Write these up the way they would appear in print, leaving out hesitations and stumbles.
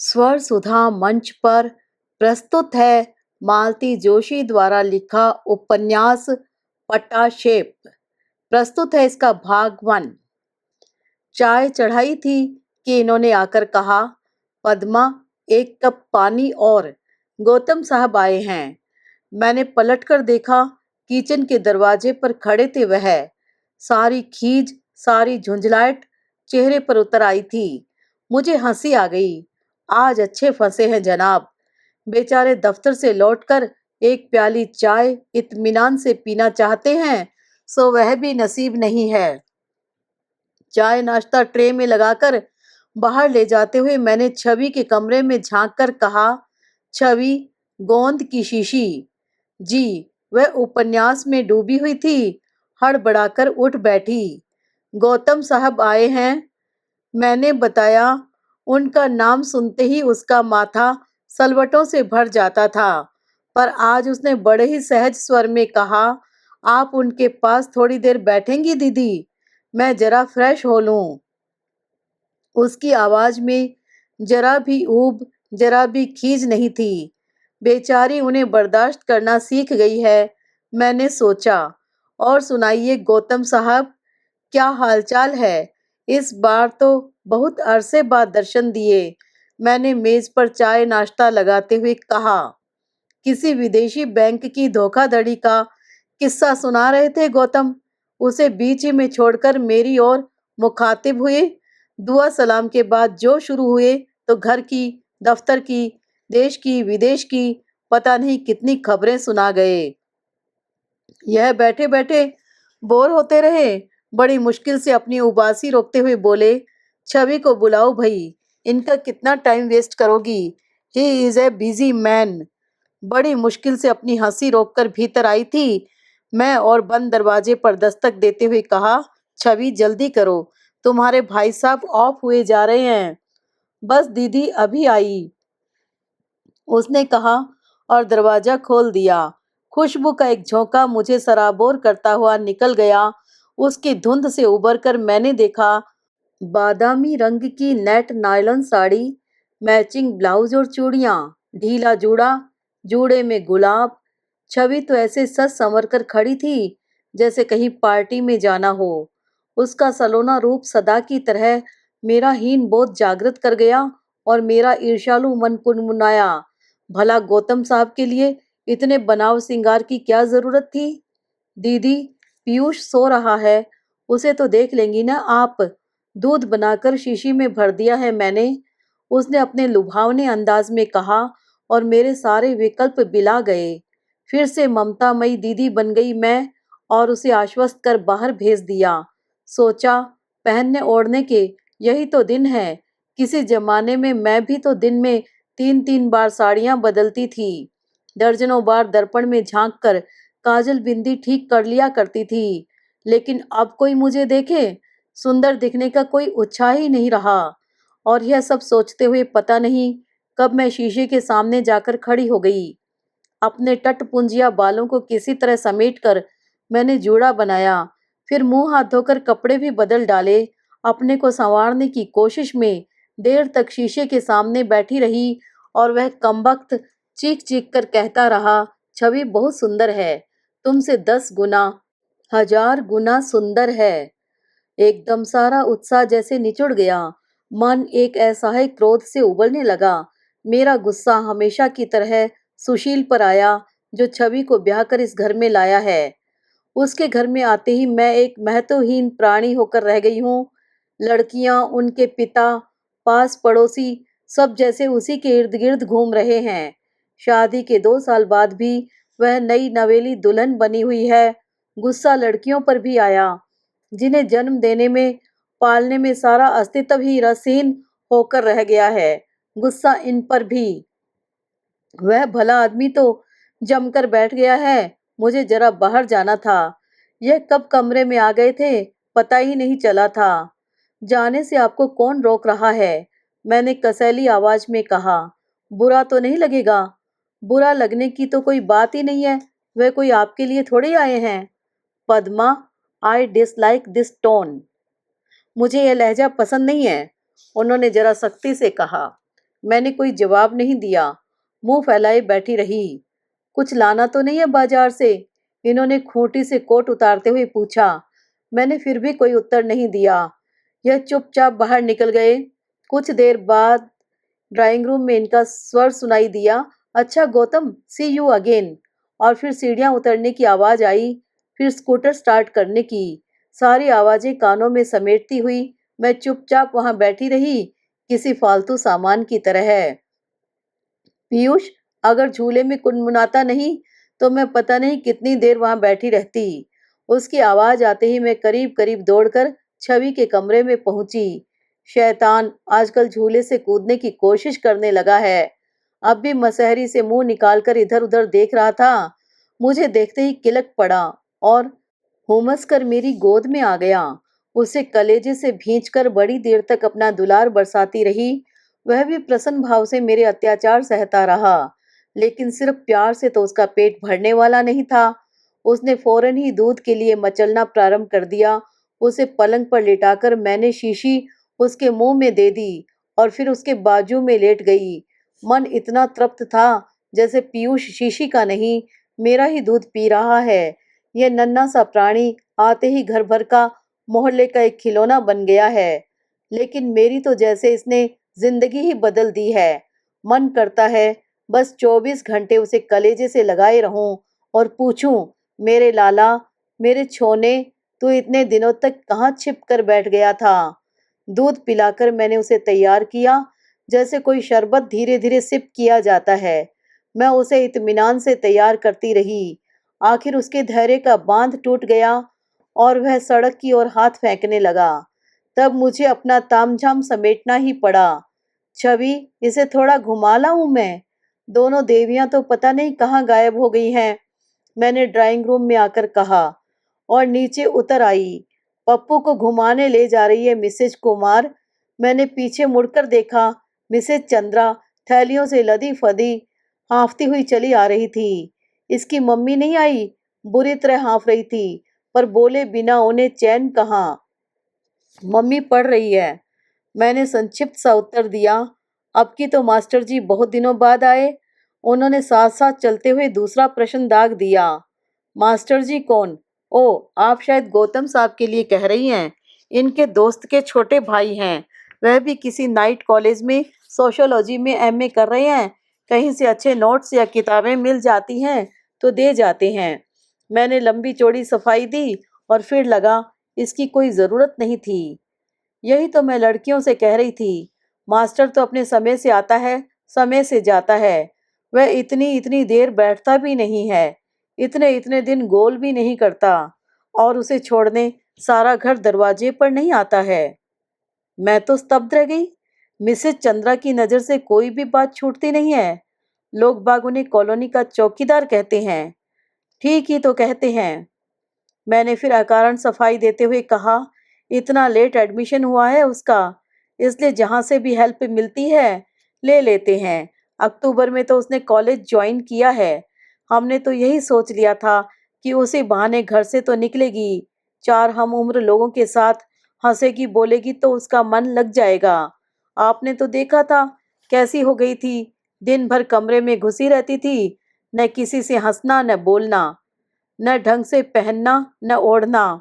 स्वर सुधा मंच पर प्रस्तुत है मालती जोशी द्वारा लिखा उपन्यास पट्टाशेप। प्रस्तुत है इसका भाग 1। चाय चढ़ाई थी कि इन्होंने आकर कहा, पद्मा एक कप पानी और। गौतम साहब आए हैं। मैंने पलटकर देखा, किचन के दरवाजे पर खड़े थे वह। सारी खीज, सारी झुंझलाहट चेहरे पर उतर आई थी। मुझे हंसी आ गई। आज अच्छे फंसे हैं जनाब। बेचारे दफ्तर से लौटकर एक प्याली चाय इत्मीनान से पीना चाहते हैं, सो वह भी नसीब नहीं है। चाय नाश्ता ट्रे में लगाकर बाहर ले जाते हुए मैंने छवि के कमरे में झांक कर कहा, छवि, गोंद की शीशी। जी, वह उपन्यास में डूबी हुई थी। हड़बड़ाकर उठ बैठी। गौतम साहब आए हैं, मैंने बताया। उनका नाम सुनते ही उसका माथा सलवटों से भर जाता था, पर आज उसने बड़े ही सहज स्वर में कहा, आप उनके पास थोड़ी देर बैठेंगी दीदी? मैं जरा फ्रेश हो लूं। उसकी आवाज में जरा भी ऊब, जरा भी खीज नहीं थी। बेचारी उन्हें बर्दाश्त करना सीख गई है, मैंने सोचा। और सुनाइए गौतम साहब, क्या हालचाल है? इस बार तो बहुत अरसे बाद दर्शन दिए। मैंने मेज पर चाय नाश्ता लगाते हुए कहा। किसी विदेशी बैंक की धोखाधड़ी का किस्सा सुना रहे थे गौतम। उसे बीच ही में छोड़कर मेरी ओर मुखातिब हुए। दुआ सलाम के बाद जो शुरू हुए तो घर की, दफ्तर की, देश की, विदेश की पता नहीं कितनी खबरें सुना गए। यह बैठे बैठे बोर होते रहे। बड़ी मुश्किल से अपनी उबासी रोकते हुए बोले, छवि को बुलाओ भई, इनका कितना टाइम वेस्ट करोगी? He is a busy man. बड़ी मुश्किल से अपनी हंसी रोककर भीतर आई थी मैं और बंद दरवाजे पर दस्तक देते हुए कहा, छवि जल्दी करो, तुम्हारे भाई साहब ऑफ हुए जा रहे हैं। बस दीदी अभी आई, उसने कहा और दरवाजा खोल दिया। खुशबू का एक झोंका मुझे सराबोर करता हुआ निकल गया। उसकी धुंध से उबरकर मैंने देखा, बादामी रंग की net nylon sari, matching blouse और चूड़ियां, ढीला जूड़ा, जूड़े में गुलाब। छवि तो ऐसे सज संवर कर खड़ी थी जैसे कहीं पार्टी में जाना हो। उसका सलोना रूप सदा की तरह मेरा हीन बोध जागृत कर गया और मेरा ईर्ष्यालु मन कुनमुनाया। भला गौतम साहब के लिए इतने बनाव सिंगार की क्या जरूरत थी? दीदी, पीयूष सो रहा है, उसे तो देख लेंगी ना आप? दूध बनाकर शीशी में भर दिया है मैंने, उसने अपने लुभावने अंदाज में कहा और मेरे सारे विकल्प बिला गए। फिर से ममतामयी दीदी बन गई मैं और उसे आश्वस्त कर बाहर भेज दिया। सोचा, पहनने ओढ़ने के यही तो दिन है। किसी जमाने में मैं भी तो दिन में 3-3 बार साड़ियां बदलती थी। दर्जनों बार दर्पण में झांक कर काजल बिंदी ठीक कर लिया करती थी। लेकिन अब कोई मुझे देखे, सुंदर दिखने का कोई उत्साह ही नहीं रहा। और यह सब सोचते हुए पता नहीं कब मैं शीशे के सामने जाकर खड़ी हो गई। अपने टटपुंजिया बालों को किसी तरह समेटकर मैंने जूड़ा बनाया। फिर मुंह हाथ धोकर कपड़े भी बदल डाले। अपने को संवारने की कोशिश में देर तक शीशे के सामने बैठी रही और वह कमबख्त चीख चीख कर कहता रहा, छवि बहुत सुंदर है, तुमसे 10 गुना, 1000 गुना सुंदर है। एकदम सारा उत्साह जैसे निचुड़ गया। मन एक असहाय क्रोध से उबलने लगा। मेरा गुस्सा हमेशा की तरह सुशील पर आया, जो छवि को ब्याह कर इस घर में लाया है। उसके घर में आते ही मैं एक महत्वहीन प्राणी होकर रह गई हूँ। लड़कियां, उनके पिता, पास पड़ोसी सब जैसे उसी के इर्द गिर्द घूम रहे हैं। शादी के 2 साल बाद भी वह नई नवेली दुल्हन बनी हुई है। गुस्सा लड़कियों पर भी आया, जिन्हें जन्म देने में, पालने में सारा अस्तित्व ही रसहीन होकर रह गया है। गुस्सा इन पर भी। वह भला आदमी तो जमकर बैठ गया है। मुझे जरा बाहर जाना था। यह कब कमरे में आ गए थे, पता ही नहीं चला था। जाने से आपको कौन रोक रहा है? मैंने कसैली आवाज में कहा। बुरा तो नहीं लगेगा? बुरा लगने की तो कोई बात ही नहीं है। वह कोई आपके लिए थोड़ी आए हैं। Padma, I dislike this tone. मुझे यह लहजा पसंद नहीं है, उन्होंने जरा सख्ती से कहा। मैंने कोई जवाब नहीं दिया, मुंह फैलाए बैठी रही। कुछ लाना तो नहीं है बाजार से? इन्होंने खूंटी से कोट उतारते हुए पूछा। मैंने फिर भी कोई उत्तर नहीं दिया। यह चुपचाप बाहर निकल गए। कुछ देर बाद ड्राइंग रूम में इनका स्वर सुनाई दिया, अच्छा गौतम, सी यू अगेन। और फिर सीढ़ियां उतरने की आवाज आई, फिर स्कूटर स्टार्ट करने की। सारी आवाजें कानों में समेटती हुई मैं चुपचाप वहां बैठी रही, किसी फालतू सामान की तरह। पीयूष अगर झूले में कुनमुनाता नहीं तो मैं पता नहीं कितनी देर वहां बैठी रहती। उसकी आवाज आते ही मैं करीब करीब दौड़कर छवि के कमरे में पहुंची। शैतान आजकल झूले से कूदने की कोशिश करने लगा है। अब भी मसहरी से मुंह निकालकर इधर उधर देख रहा था। मुझे देखते ही किलक पड़ा और हुमस कर मेरी गोद में आ गया। उसे कलेजे से भींचकर बड़ी देर तक अपना दुलार बरसाती रही। वह भी प्रसन्न भाव से मेरे अत्याचार सहता रहा, लेकिन सिर्फ प्यार से तो उसका पेट भरने वाला नहीं था। उसने फौरन ही दूध के लिए मचलना प्रारंभ कर दिया। उसे पलंग पर लेटाकर मैंने शीशी उसके मुंह में दे दी और फिर उसके बाजू में लेट गई। मन इतना तृप्त था जैसे पीयूष शीशी का नहीं, मेरा ही दूध पी रहा है। यह नन्हा सा प्राणी आते ही घर भर का, मोहल्ले का एक खिलौना बन गया है। लेकिन मेरी तो जैसे इसने जिंदगी ही बदल दी है। मन करता है बस 24 घंटे उसे कलेजे से लगाए रहूं और पूछूं, मेरे लाला, मेरे छोने, तू इतने दिनों तक कहाँ छिप कर बैठ गया था? दूध पिलाकर मैंने उसे तैयार किया, जैसे कोई शरबत धीरे धीरे सिप किया जाता है। मैं उसे इत्मीनान से तैयार करती रही। आखिर उसके धैर्य का बांध टूट गया और वह सड़क की ओर हाथ फेंकने लगा। तब मुझे अपना तामझाम समेटना ही पड़ा। छवि, इसे थोड़ा घुमा लाऊं मैं? दोनों देवियां तो पता नहीं कहाँ गायब हो गई हैं। मैंने ड्राइंग रूम में आकर कहा और नीचे उतर आई। पप्पू को घुमाने ले जा रही है मिसेज कुमार। मैंने पीछे मुड़कर देखा। मिसेज चंद्रा थैलियों से लदी फदी हाँफती हुई चली आ रही थी। इसकी मम्मी नहीं आई। बुरी तरह हाँफ रही थी, पर बोले बिना उन्हें चैन कहाँ। मम्मी पढ़ रही है, मैंने संक्षिप्त सा उत्तर दिया। अब की तो मास्टर जी बहुत दिनों बाद आए। उन्होंने साथ साथ चलते हुए दूसरा प्रश्न दाग दिया। मास्टर जी कौन? ओ, आप शायद गौतम साहब के लिए कह रही हैं। इनके दोस्त के छोटे भाई हैं। वह भी किसी नाइट कॉलेज में सोशियोलॉजी में एमए कर रहे हैं। कहीं से अच्छे नोट्स या किताबें मिल जाती हैं तो दे जाते हैं। मैंने लंबी चौड़ी सफाई दी और फिर लगा इसकी कोई ज़रूरत नहीं थी। यही तो मैं लड़कियों से कह रही थी। मास्टर तो अपने समय से आता है, समय से जाता है। वह इतनी इतनी देर बैठता भी नहीं है, इतने इतने दिन गोल भी नहीं करता, और उसे छोड़ने सारा घर दरवाजे पर नहीं आता है। मैं तो स्तब्ध रह गई। मिसेज चंद्रा की नजर से कोई भी बात छूटती नहीं है। लोग बाग उन्हें कॉलोनी का चौकीदार कहते हैं। ठीक ही तो कहते हैं। मैंने फिर अकारण सफाई देते हुए कहा, इतना लेट एडमिशन हुआ है उसका, इसलिए जहाँ से भी हेल्प मिलती है ले लेते हैं। अक्टूबर में तो उसने कॉलेज ज्वाइन किया है। हमने तो यही सोच लिया था कि उसी बहाने घर से तो निकलेगी, चार हम उम्र लोगों के साथ हंसेगी बोलेगी तो उसका मन लग जाएगा। आपने तो देखा था कैसी हो गई थी। दिन भर कमरे में घुसी रहती थी, न किसी से हंसना न बोलना, न ढंग से पहनना न ओढ़ना।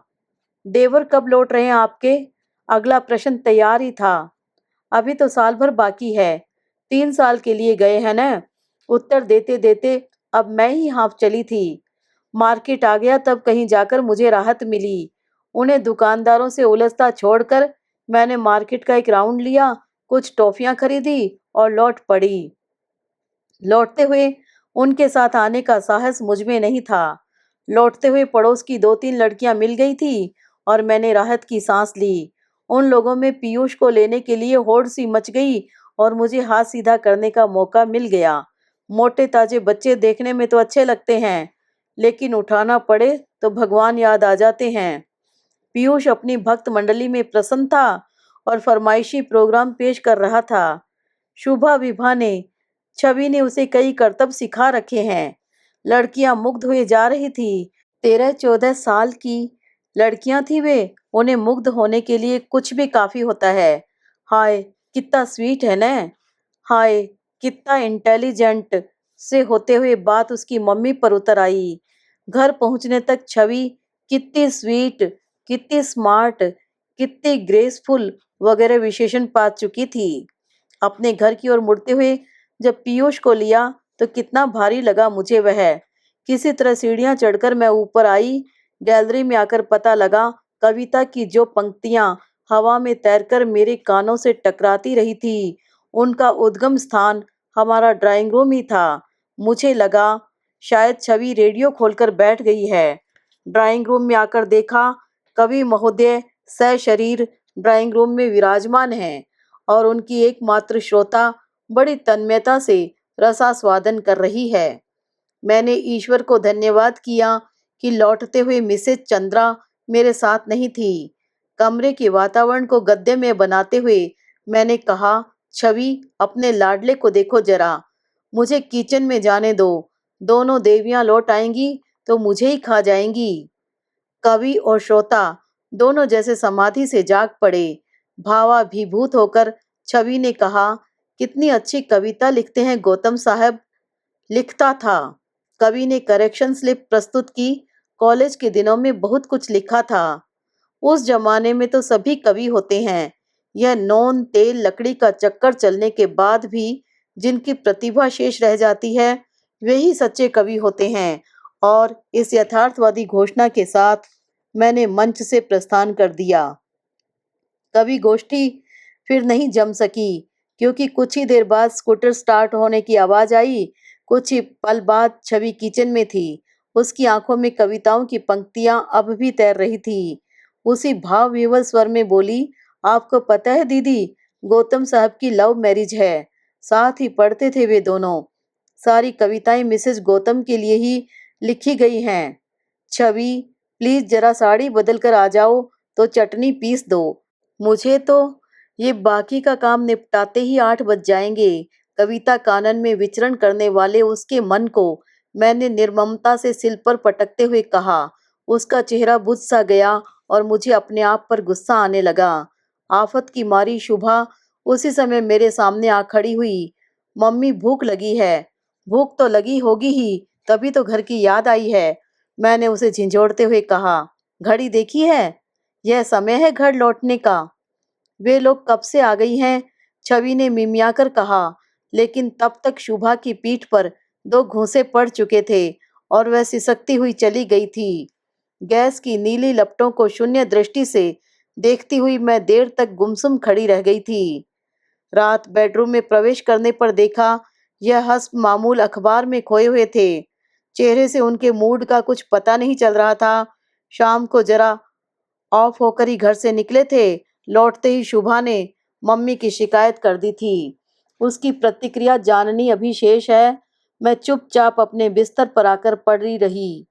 देवर कब लौट रहे हैं आपके? अगला प्रश्न तैयार ही था। अभी तो साल भर बाकी है। 3 साल के लिए गए हैं न? उत्तर देते देते अब मैं ही हाँफ चली थी। मार्केट आ गया तब कहीं जाकर मुझे राहत मिली। उन्हें दुकानदारों से उलझता छोड़कर मैंने मार्केट का एक राउंड लिया, कुछ टॉफियां खरीदी और लौट पड़ी। लौटते हुए उनके साथ आने का साहस मुझ में नहीं था। लौटते हुए पड़ोस की 2-3 लड़कियां मिल गई थी और मैंने राहत की सांस ली। उन लोगों में पीयूष को लेने के लिए होड़ सी मच गई और मुझे हाथ सीधा करने का मौका मिल गया। मोटे ताजे बच्चे देखने में तो अच्छे लगते हैं, लेकिन उठाना पड़े तो भगवान याद आ जाते हैं। पीयूष अपनी भक्त मंडली में प्रसन्न था और फरमाइशी प्रोग्राम पेश कर रहा था। शुभा विभा ने, छवि ने उसे कई करतब सिखा रखे हैं। लड़कियां मुग्ध हुए जा रही थी। 13-14 साल की लड़कियां थी वे। उन्हें मुग्ध होने के लिए कुछ भी काफी होता है। हाय, कितना स्वीट है न। हाय, कितना इंटेलिजेंट से होते हुए बात उसकी मम्मी पर उतर आई। घर पहुंचने तक छवि कितनी स्वीट, कितनी स्मार्ट, कितनी ग्रेसफुल वगैरह विशेषण पा चुकी थी। अपने घर की ओर मुड़ते हुए जब पीयूष को लिया तो कितना भारी लगा मुझे वह। किसी तरह सीढ़ियां चढ़कर मैं ऊपर आई। गैलरी में आकर पता लगा कविता की जो पंक्तियां हवा में तैरकर मेरे कानों से टकराती रही थी, उनका उद्गम स्थान हमारा ड्राइंग रूम ही था। मुझे लगा शायद छवि रेडियो खोलकर बैठ गई है। ड्राइंग रूम में आकर देखा, कवि महोदय सशरीर ड्राइंग रूम में विराजमान हैं और उनकी एकमात्र श्रोता बड़ी तन्मयता से रसास्वादन कर रही है। मैंने ईश्वर को धन्यवाद किया कि लौटते हुए मिसेज चंद्रा मेरे साथ नहीं थी। कमरे के वातावरण को गद्दे में बनाते हुए मैंने कहा, छवि अपने लाडले को देखो जरा, मुझे किचन में जाने दो, दोनों देवियां लौट आएंगी तो मुझे ही खा जाएंगी। कवि और श्रोता दोनों जैसे समाधि से जाग पड़े। भावाभिभूत होकर छवि ने कहा, कितनी अच्छी कविता लिखते हैं गौतम साहब। लिखता था। कवि ने करेक्शन स्लिप प्रस्तुत की। कॉलेज के दिनों में बहुत कुछ लिखा था। उस जमाने में तो सभी कवि होते हैं। यह नॉन तेल लकड़ी का चक्कर चलने के बाद भी जिनकी प्रतिभा शेष रह जाती है, वही सच्चे कवि होते हैं। और इस यथार्थवादी घोषणा के साथ मैंने मंच से प्रस्थान कर दिया। कवि गोष्ठी फिर नहीं जम सकी, क्योंकि कुछ ही देर बाद स्कूटर स्टार्ट होने की आवाज आई। कुछ ही पल बाद छवि किचन में थी। उसकी आंखों में कविताओं की पंक्तियां अब भी तैर रही थी। उसी भाव विवल स्वर में बोली, आपको पता है दीदी, गौतम साहब की लव मैरिज है। साथ ही पढ़ते थे वे दोनों। सारी कविताएं मिसेस गौतम के लिए ही लिखी गई हैं। छवि, प्लीज जरा साड़ी बदल कर आ जाओ तो चटनी पीस दो। मुझे तो ये बाकी का काम निपटाते ही 8 बज जाएंगे। कविता कानन में विचरण करने वाले उसके मन को मैंने निर्ममता से सिल पर पटकते हुए कहा। उसका चेहरा बुझ सा गया और मुझे अपने आप पर गुस्सा आने लगा। आफत की मारी शुभा उसी समय मेरे सामने आ खड़ी हुई। मम्मी, भूख लगी है। भूख तो लगी होगी ही, तभी तो घर की याद आई है। मैंने उसे झिंझोड़ते हुए कहा, घड़ी देखी है? यह समय है घर लौटने का। वे लोग कब से आ गई हैं? छवि ने मिमियाकर कहा, लेकिन तब तक शुभा की पीठ पर 2 घूंसे पड़ चुके थे और वह सिसकती हुई चली गई थी। गैस की नीली लपटों को शून्य दृष्टि से देखती हुई मैं देर तक गुमसुम खड़ी रह गई थी। रात बेडरूम में प्रवेश करने पर देखा, यह हस्ब मामूल अखबार में खोए हुए थे। चेहरे से उनके मूड का कुछ पता नहीं चल रहा था। शाम को जरा ऑफ होकर ही घर से निकले थे। लौटते ही शुभा ने मम्मी की शिकायत कर दी थी। उसकी प्रतिक्रिया जाननी अभी शेष है। मैं चुपचाप अपने बिस्तर पर आकर पड़ी रही।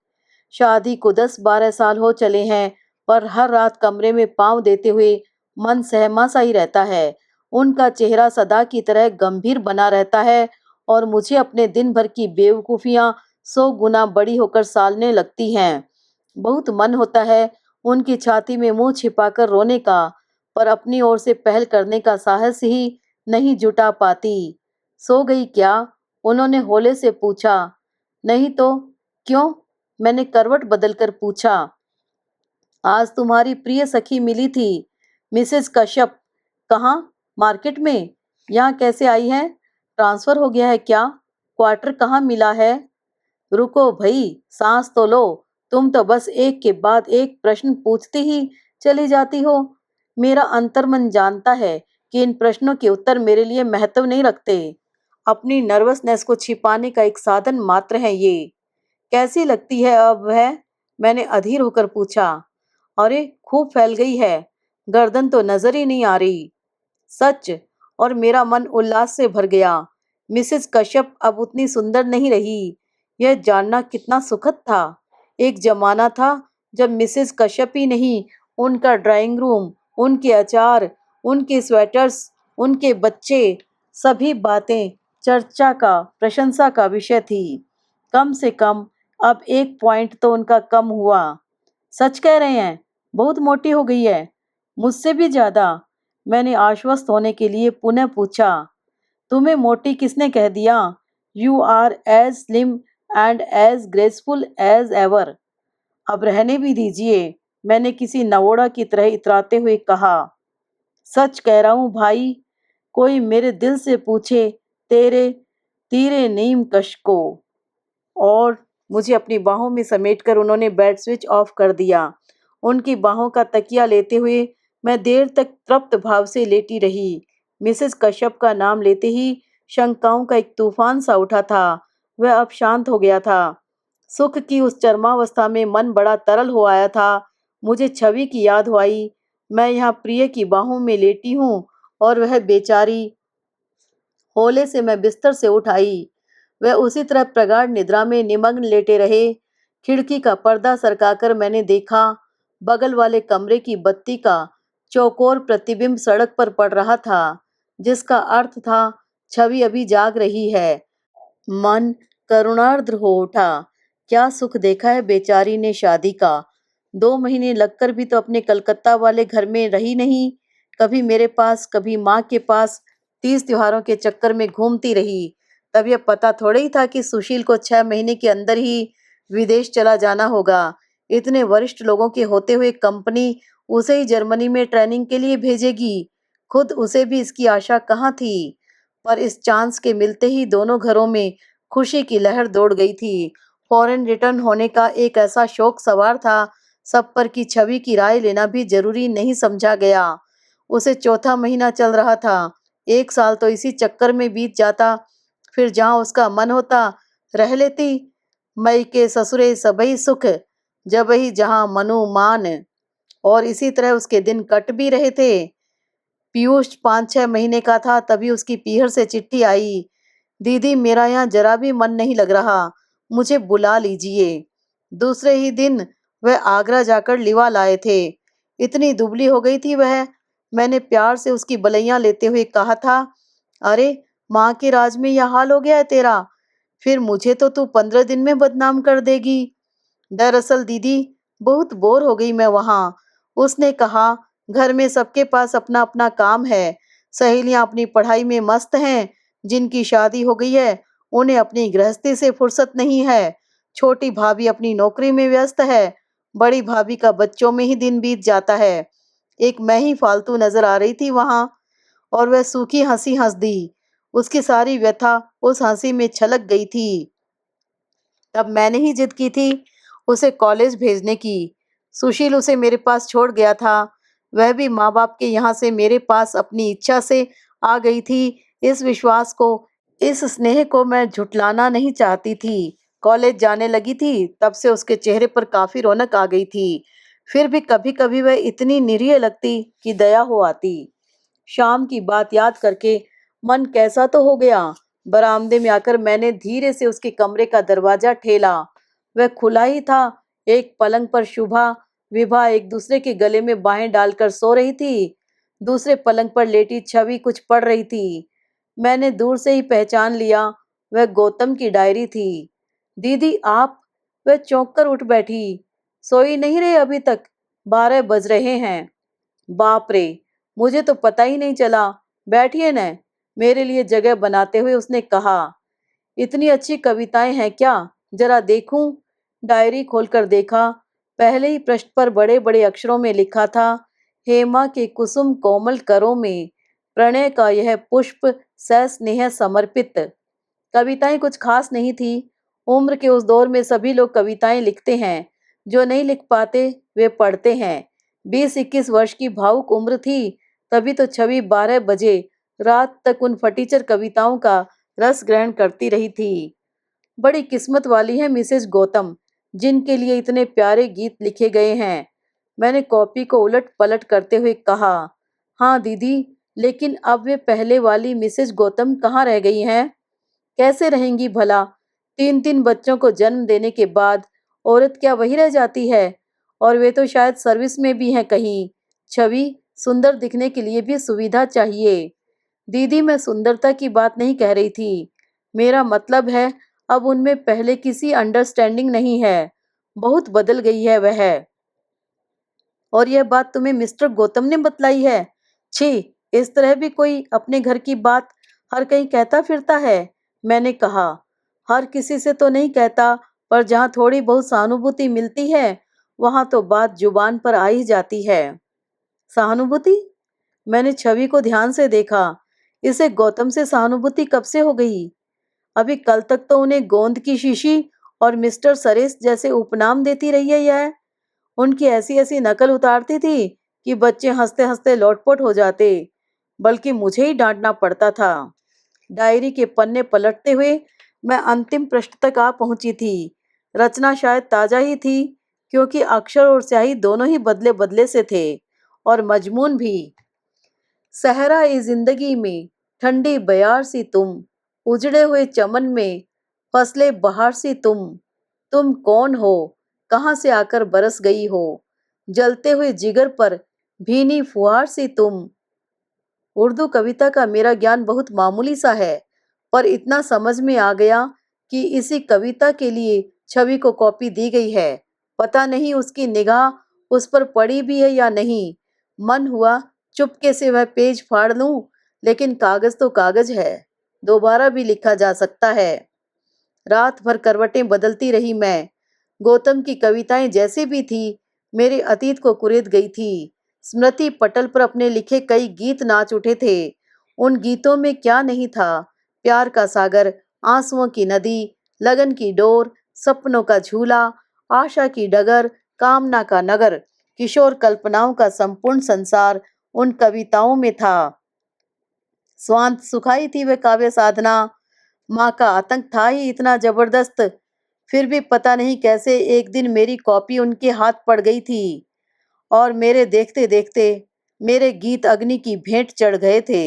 शादी को 10-12 साल हो चले हैं, पर हर रात कमरे में पांव देते हुए मन सहमा सा ही रहता है। उनका चेहरा सदा की तरह गंभीर बना रहता है और मुझे अपने दिन भर की बेवकूफियां 100 गुना बड़ी होकर सालने लगती हैं। बहुत मन होता है उनकी छाती में मुंह छिपाकर रोने का, पर अपनी ओर से पहल करने का साहस ही नहीं जुटा पाती। सो गई क्या? उन्होंने हौले से पूछा। नहीं तो। क्यों? मैंने करवट बदलकर पूछा। आज तुम्हारी प्रिय सखी मिली थी, मिसेस कश्यप। कहाँ? मार्केट में। यहाँ कैसे आई है? ट्रांसफर हो गया है क्या? क्वार्टर कहाँ मिला है? रुको भई, सांस तो लो। तुम तो बस एक के बाद एक प्रश्न पूछती ही चली जाती हो। मेरा अंतर्मन जानता है कि इन प्रश्नों के उत्तर मेरे लिए महत्व नहीं रखते। अपनी नर्वसनेस को छिपाने का एक साधन मात्र है ये। कैसी लगती है अब वह? मैंने अधीर होकर पूछा। अरे, खूब फैल गई है। गर्दन तो नजर ही नहीं आ रही। सच? और मेरा मन उल्लास से भर गया। मिसेस कश्यप अब उतनी सुंदर नहीं रही। यह जानना कितना सुखद था। एक जमाना था जब मिसेस कश्यप ही नहीं, उनका ड्राइंग रूम, उनके अचार, उनके स्वेटर्स, उनके बच्चे, सभी बातें चर्चा का, प्रशंसा का विषय थी। कम से कम अब एक पॉइंट तो उनका कम हुआ। सच कह रहे हैं? बहुत मोटी हो गई है। मुझसे भी ज्यादा। मैंने आश्वस्त होने के लिए पुनः पूछा। तुम्हें मोटी किसने कह दिया? You are as slim and as graceful as ever. अब रहने भी दीजिए, मैंने किसी नवोड़ा की तरह इतराते हुए कहा। सच कह रहा हूँ भाई, कोई मेरे दिल से पूछे तेरे तीरे नीम कश को। और मुझे अपनी बाहों में समेटकर उन्होंने बेड स्विच ऑफ कर दिया। उनकी बाहों का तकिया लेते हुए मैं देर तक तृप्त भाव से लेटी रही। मिसेस कश्यप का नाम लेते ही शंकाओं का एक तूफान सा उठा था। वह अब शांत हो गया था। सुख की उस चरमावस्था में मन बड़ा तरल हो आया था। मुझे छवि की याद हो आई। मैं यहाँ प्रिय की बाहों में लेटी हूँ और वह बेचारी। होले से मैं बिस्तर से उठ आई। वह उसी तरह प्रगाढ़ निद्रा में निमग्न लेटे रहे। खिड़की का पर्दा सरकाकर मैंने देखा, बगल वाले कमरे की बत्ती का चौकोर प्रतिबिंब सड़क पर पड़ रहा था, जिसका अर्थ था छवि अभी जाग रही है। मन करुणार्द्र हो उठा। क्या सुख देखा है बेचारी ने शादी का। 2 महीने लगकर भी तो अपने कलकत्ता वाले घर में रही नहीं। कभी मेरे पास, कभी माँ के पास 30 त्योहारों के चक्कर में घूमती रही। तब यह पता थोड़े ही था कि सुशील को 6 महीने के अंदर ही विदेश चला जाना होगा। इतने वरिष्ठ लोगों के होते हुए कंपनी उसे ही जर्मनी में ट्रेनिंग के लिए भेजेगी। खुद उसे भी इसकी आशा कहाँ थी। पर इस चांस के मिलते ही दोनों घरों में खुशी की लहर दौड़ गई थी। फॉरेन रिटर्न होने का एक ऐसा शौक सवार था सब पर कि छवि की राय लेना भी जरूरी नहीं समझा गया। उसे चौथा महीना चल रहा था। 1 साल तो इसी चक्कर में बीत जाता। फिर जहाँ उसका मन होता रह लेती। मई के ससुरे सबई सुख, जबहि जहाँ मनु मान। और इसी तरह उसके दिन कट भी रहे थे। पीयूष 5-6 महीने का था तभी उसकी पीहर से चिट्ठी आई। दीदी, मेरा यहाँ जरा भी मन नहीं लग रहा, मुझे बुला लीजिए। दूसरे ही दिन वह आगरा जाकर लिवा लाए थे। इतनी दुबली हो गई थी वह। मैंने प्यार से उसकी बलैया लेते हुए कहा था, अरे माँ के राज में यह हाल हो गया है तेरा, फिर मुझे तो तू 15 दिन में बदनाम कर देगी। दरअसल दीदी, बहुत बोर हो गई मैं वहाँ। उसने कहा, घर में सबके पास अपना अपना काम है। सहेलियां अपनी पढ़ाई में मस्त हैं, जिनकी शादी हो गई है उन्हें अपनी गृहस्थी से फुर्सत नहीं है। छोटी भाभी अपनी नौकरी में व्यस्त है। बड़ी भाभी का बच्चों में ही दिन बीत जाता है। एक मैं ही फालतू नजर आ रही थी वहां। और वह सूखी हंसी हंस दी। उसकी सारी व्यथा उस हंसी में छलक गई थी। तब मैंने ही जिद की थी उसे कॉलेज भेजने की। सुशील उसे मेरे पास छोड़ गया था। वह भी माँ बाप के यहाँ से मेरे पास अपनी इच्छा से आ गई थी। इस विश्वास को, इस स्नेह को मैं झुटलाना नहीं चाहती थी। कॉलेज जाने लगी थी तब से उसके चेहरे पर काफी रौनक आ गई थी। फिर भी कभी कभी वह इतनी निरीह लगती कि दया हो आती। शाम की बात याद करके मन कैसा तो हो गया। बरामदे में आकर मैंने धीरे से उसके कमरे का दरवाजा ठेला। वह खुला ही था। एक पलंग पर शुभा विभा एक दूसरे के गले में बाहें डालकर सो रही थी। दूसरे पलंग पर लेटी छवि कुछ पढ़ रही थी। मैंने दूर से ही पहचान लिया, वह गौतम की डायरी थी। दीदी आप? वह चौंक कर उठ बैठी। सोई नहीं रहे अभी तक? 12 बज रहे हैं। बाप रे, मुझे तो पता ही नहीं चला। बैठिए न। मेरे लिए जगह बनाते हुए उसने कहा। इतनी अच्छी कविताएं हैं क्या? जरा देखूं। डायरी खोलकर देखा। पहले ही पृष्ठ पर बड़े बड़े अक्षरों में लिखा था, हेमा के कुसुम कोमल करों में प्रणय का यह पुष्प सस्नेह समर्पित। कविताएं कुछ खास नहीं थी। उम्र के उस दौर में सभी लोग कविताएं लिखते हैं। जो नहीं लिख पाते वे पढ़ते हैं। 20-21 वर्ष की भावुक उम्र थी। तभी तो छवि 12 बजे रात तक उन फटीचर कविताओं का रस ग्रहण करती रही थी। बड़ी किस्मत वाली है मिसेस गौतम, जिनके लिए इतने प्यारे गीत लिखे गए हैं। मैंने कॉपी को उलट पलट करते हुए कहा। हाँ दीदी, लेकिन अब वे पहले वाली मिसेस गौतम कहाँ रह गई हैं? कैसे रहेंगी भला? 3-3 बच्चों को जन्म देने के बाद औरत क्या वही रह जाती है? और वे तो शायद सर्विस में भी हैं कहीं। छवि, सुंदर दिखने के लिए भी सुविधा चाहिए। दीदी, मैं सुंदरता की बात नहीं कह रही थी। मेरा मतलब है, अब उनमें पहले किसी अंडरस्टैंडिंग नहीं है। बहुत बदल गई है वह। और यह बात तुम्हें मिस्टर गौतम ने बतलाई है? छी, इस तरह भी कोई अपने घर की बात हर कहीं कहता फिरता है। मैंने कहा, हर किसी से तो नहीं कहता, पर जहाँ थोड़ी बहुत सहानुभूति मिलती है वहां तो बात जुबान पर आ ही जाती है। सहानुभूति? मैंने छवि को ध्यान से देखा। इसे गौतम से सहानुभूति कब से हो गई? अभी कल तक तो उन्हें गोंद की शीशी और मिस्टर सरेस जैसे उपनाम देती रही है यह। उनकी ऐसी ऐसी नकल उतारती थी कि बच्चे हंसते हंसते लोटपोट हो जाते, बल्कि मुझे ही डांटना पड़ता था। डायरी के पन्ने पलटते हुए मैं अंतिम पृष्ठ तक आ पहुंची थी। रचना शायद ताजा ही थी, क्योंकि अक्षर और स्याही दोनों ही बदले बदले से थे, और मजमून भी। सहरा ई जिंदगी में ठंडी बयार सी तुम, उजड़े हुए चमन में फसले बहार सी तुम कौन हो, कहाँ से आकर बरस गई हो, जलते हुए जिगर पर भीनी फुहार सी तुम। उर्दू कविता का मेरा ज्ञान बहुत मामूली सा है, पर इतना समझ में आ गया कि इसी कविता के लिए छवि को कॉपी दी गई है। पता नहीं उसकी निगाह उस पर पड़ी भी है या नहीं। मन हुआ चुपके से वह पेज फाड़ लूं, लेकिन कागज तो कागज है, दोबारा भी लिखा जा सकता है। रात भर करवटें बदलती रही मैं। गौतम की कविताएं जैसी भी थी, मेरे अतीत को कुरेद गई थी। स्मृति पटल पर अपने लिखे कई गीत नाच उठे थे। उन गीतों में क्या नहीं था? प्यार का सागर, आंसुओं की नदी, लगन की डोर, सपनों का झूला, आशा की डगर, कामना का नगर, किशोर कल्पनाओं का संपूर्ण संसार उन कविताओं में था। स्वांत सुखाई थी वह काव्य साधना। माँ का आतंक था ही इतना जबरदस्त। फिर भी पता नहीं कैसे एक दिन मेरी कॉपी उनके हाथ पड़ गई थी, और मेरे देखते देखते मेरे गीत अग्नि की भेंट चढ़ गए थे।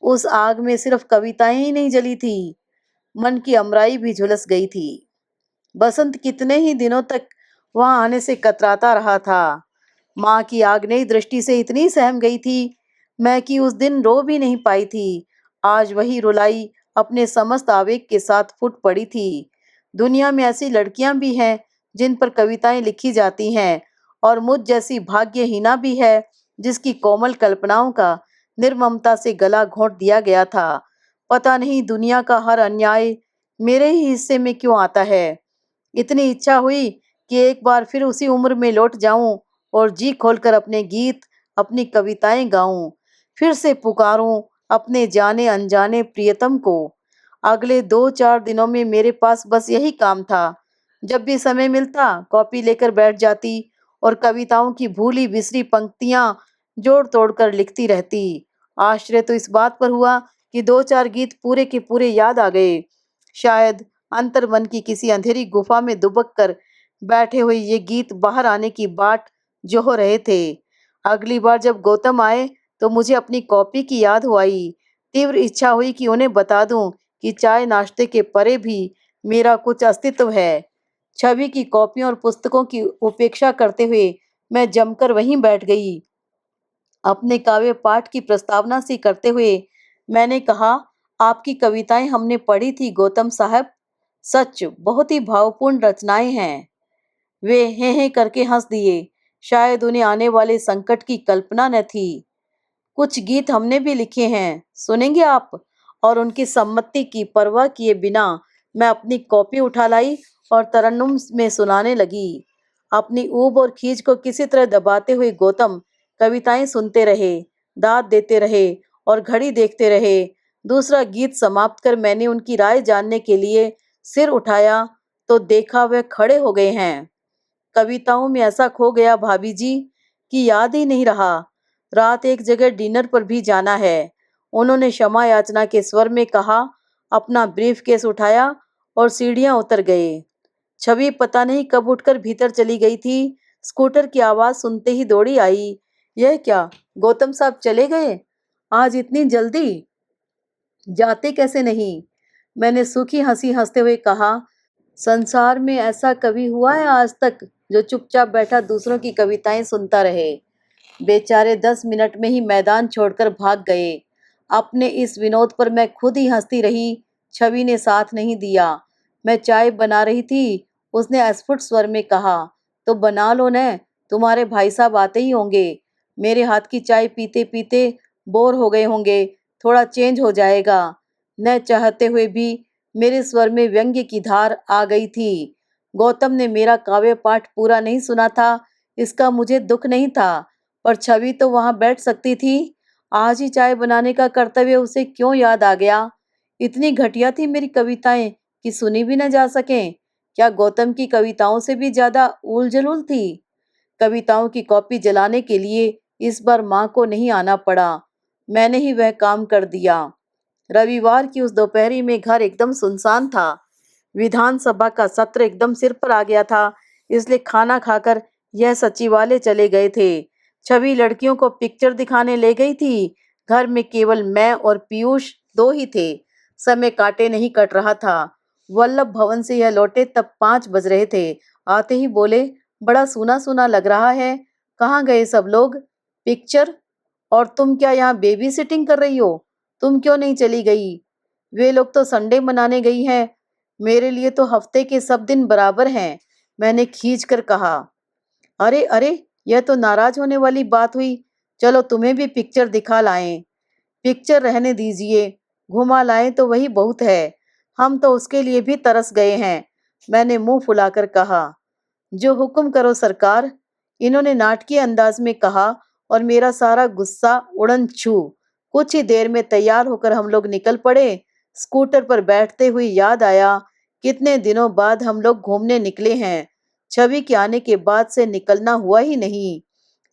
उस आग में सिर्फ कविताएं ही नहीं जली थी, मन की अमराई भी झुलस गई थी। बसंत कितने ही दिनों तक वहां आने से कतराता रहा था। माँ की आग्नेय दृष्टि से इतनी सहम गई थी मैं कि उस दिन रो भी नहीं पाई थी। आज वही रुलाई अपने समस्त आवेग के साथ फूट पड़ी थी। दुनिया में ऐसी लड़कियां भी हैं जिन पर कविताएं लिखी जाती हैं, और मुझ जैसी भाग्यहीना भी है जिसकी कोमल कल्पनाओं का निर्ममता से गला घोंट दिया गया था। पता नहीं दुनिया का हर अन्याय मेरे ही हिस्से में क्यों आता है। इतनी इच्छा हुई कि एक बार फिर उसी उम्र में लौट जाऊं और जी खोलकर अपने गीत, अपनी कविताएं गाऊं, फिर से पुकारूं अपने जाने अनजाने प्रियतम को। अगले 2-4 दिनों में मेरे पास बस यही काम था। जब भी समय मिलता कॉपी लेकर बैठ जाती और कविताओं की भूली बिसरी पंक्तियां जोड़ तोड़ कर लिखती रहती। आश्चर्य तो इस बात पर हुआ कि 2-4 गीत पूरे के पूरे याद आ गए। शायद अंतर्मन की किसी अंधेरी गुफा में दुबक कर बैठे हुए ये गीत बाहर आने की बाट जो रहे थे। अगली बार जब गौतम आए तो मुझे अपनी कॉपी की याद हो आई। तीव्र इच्छा हुई कि उन्हें बता दूं कि चाय नाश्ते के परे भी मेरा कुछ अस्तित्व है। छवि की कॉपियों और पुस्तकों की उपेक्षा करते हुए मैं जमकर वहीं बैठ गई। अपने काव्य पाठ की प्रस्तावना सी करते हुए मैंने कहा, आपकी कविताएं हमने पढ़ी थी गौतम साहब, सच बहुत ही भावपूर्ण रचनाएं हैं। वे हे करके हंस दिए। शायद उन्हें आने वाले संकट की कल्पना न थी। कुछ गीत हमने भी लिखे हैं, सुनेंगे आप? और उनकी सम्मति की परवाह किए बिना मैं अपनी कॉपी उठा लाई और तरन्नुम में सुनाने लगी। अपनी ऊब और खींच को किसी तरह दबाते हुए गौतम कविताएं सुनते रहे, दाद देते रहे और घड़ी देखते रहे। दूसरा गीत समाप्त कर मैंने उनकी राय जानने के लिए सिर उठाया तो देखा वह खड़े हो गए हैं। कविताओं में ऐसा खो गया भाभी जी कि याद ही नहीं रहा। रात एक जगह डिनर पर भी जाना है। उन्होंने क्षमा याचना के स्वर में कहा, अपना ब्रीफ केस उठाया और सीढ़ियां उतर गए। छवि पता नहीं कब उठकर भीतर चली गई थी। स्कूटर की आवाज सुनते ही दौड़ी आई। यह क्या, गौतम साहब चले गए आज इतनी जल्दी? जाते कैसे नहीं? मैंने सूखी हंसी हंसते हुए कहा, संसार में ऐसा कभी हुआ है आज तक जो चुपचाप बैठा दूसरों की कविताएं सुनता रहे? बेचारे 10 मिनट में ही मैदान छोड़कर भाग गए। अपने इस विनोद पर मैं खुद ही हंसती रही। छवि ने साथ नहीं दिया। मैं चाय बना रही थी, उसने अस्फुट स्वर में कहा, तो बना लो न, तुम्हारे भाई साहब आते ही होंगे। मेरे हाथ की चाय पीते पीते बोर हो गए होंगे, थोड़ा चेंज हो जाएगा। न चाहते हुए भी मेरे स्वर में व्यंग्य की धार आ गई थी। गौतम ने मेरा काव्य पाठ पूरा नहीं सुना था, इसका मुझे दुख नहीं था, पर छवि तो वहां बैठ सकती थी। आज ही चाय बनाने का कर्तव्य उसे क्यों याद आ गया? इतनी घटिया थी मेरी कविताएं कि सुनी भी न जा सकें। क्या गौतम की कविताओं से भी ज्यादा उल जलूल थी? कविताओं की कॉपी जलाने के लिए इस बार माँ को नहीं आना पड़ा, मैंने ही वह काम कर दिया। रविवार की उस दोपहरी में घर एकदम सुनसान था। विधानसभा का सत्र एकदम सिर पर आ गया था, इसलिए खाना खाकर यह सचिवालय चले गए थे। छवि लड़कियों को पिक्चर दिखाने ले गई थी। घर में केवल मैं और पीयूष दो ही थे। समय काटे नहीं कट रहा था। वल्लभ भवन से यह लौटे तब 5 बज रहे थे। आते ही बोले, बड़ा सूना सूना लग रहा है, कहाँ गए सब लोग? पिक्चर? और तुम क्या यहाँ बेबी सिटिंग कर रही हो? तुम क्यों नहीं चली गई? वे लोग तो संडे मनाने गई हैं, मेरे लिए तो हफ्ते के सब दिन बराबर हैं, मैंने खींच कर कहा। अरे अरे, यह तो नाराज होने वाली बात हुई। चलो तुम्हें भी पिक्चर दिखा लाएं। पिक्चर रहने दीजिए, घुमा लाएं तो वही बहुत है, हम तो उसके लिए भी तरस गए हैं, मैंने मुंह फुलाकर कहा। जो हुक्म करो सरकार, इन्होंने नाटकीय अंदाज में कहा और मेरा सारा गुस्सा उड़न छू। कुछ ही देर में तैयार होकर हम लोग निकल पड़े। स्कूटर पर बैठते हुए याद आया, कितने दिनों बाद हम लोग घूमने निकले हैं। छवि के आने के बाद से निकलना हुआ ही नहीं।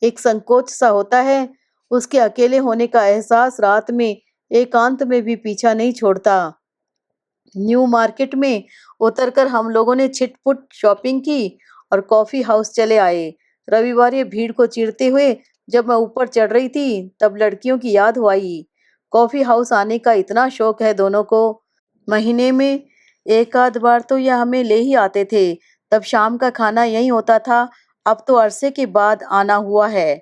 एक संकोच सा होता है, उसके अकेले होने का एहसास रात में एकांत में भी पीछा नहीं छोड़ता। न्यू मार्केट में उतरकर हम लोगों ने छिटपुट शॉपिंग की और कॉफी हाउस चले आए। रविवार ये भीड़ को चीरते हुए जब मैं ऊपर चढ़ रही थी तब लड़कियों की याद हो आई। कॉफी हाउस आने का इतना शौक है दोनों को। महीने में एक आध बार तो यह हमें ले ही आते थे, तब शाम का खाना यहीं होता था। अब तो अरसे के बाद आना हुआ है।